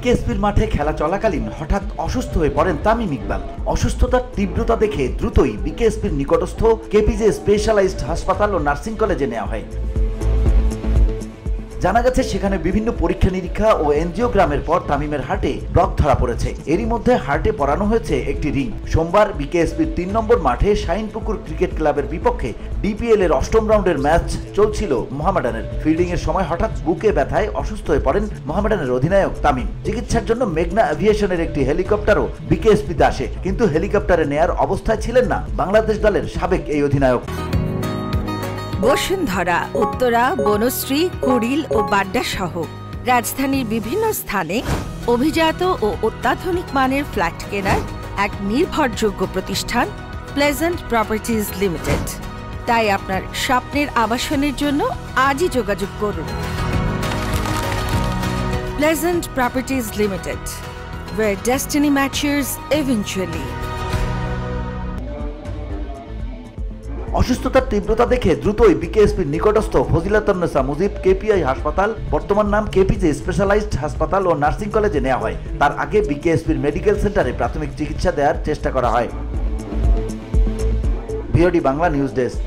বিকেএসপির মাঠে খেলা চলাকালীন হঠাৎ অসুস্থ হয়ে পড়েন তামিম ইকবাল। অসুস্থতার তীব্রতা দেখে দ্রুতই বিকেএসপির নিকটস্থ কেপিজে স্পেশালাইজড হাসপাতাল ও নার্সিং কলেজে নেওয়া হয়। জানা গেছে সেখানে বিভিন্ন পরীক্ষা নিরীক্ষা ও এনজিওগ্রামের পর তামিমের হার্টে ব্লক ধরা পড়েছে। এরই মধ্যে হার্টে পরানো হয়েছে একটি রিং। সোমবার বিকেএসপির ৩ নম্বর মাঠে শাহিনপুকুর ক্রিকেট ক্লাবের বিপক্ষে ডিপিএল এর ৮ম রাউন্ডের ম্যাচ চলছিল মোহামেডানের। ফিল্ডিং এর সময় হঠাৎ বুকে ব্যথায় অসুস্থ হয়ে পড়েন মোহামেডানের অধিনায়ক তামিম। চিকিৎসার জন্য মেঘনা এভিয়েশনের একটি হেলিকপ্টারও বিকেএসপিতে আসে, কিন্তু হেলিকপ্টারে নেয়ার অবস্থায় ছিলেন না বাংলাদেশ দলের সাবেক এই অধিনায়ক। বসুন্ধরা, উত্তরা, বনশ্রী, কুড়িল ও বাড্ডা সহ রাজধানীর বিভিন্ন স্থানে অভিজাত ও অত্যাধুনিক মানের ফ্ল্যাট কেনার এক নির্ভরযোগ্য প্রতিষ্ঠান প্লেজেন্ট প্রপার্টিজ লিমিটেড। তাই আপনার স্বপ্নের আবাসনের জন্য আজই যোগাযোগ করুন। Pleasant properties limited, where destiny matures eventually. অসুস্থতার তীব্রতা দেখে দ্রুতই বিকেএসপির নিকটস্থ ফজিলাতুন্নেসা মুজিব কেপিআই হাসপাতাল, বর্তমান নাম কেপিজে স্পেশালাইজড হাসপাতাল ও নার্সিং কলেজে নেওয়া হয়। তার আগে বিকেএসপির মেডিকেল সেন্টারে প্রাথমিক চিকিৎসা দেওয়ার চেষ্টা করা হয়। VOD Bangla news desk.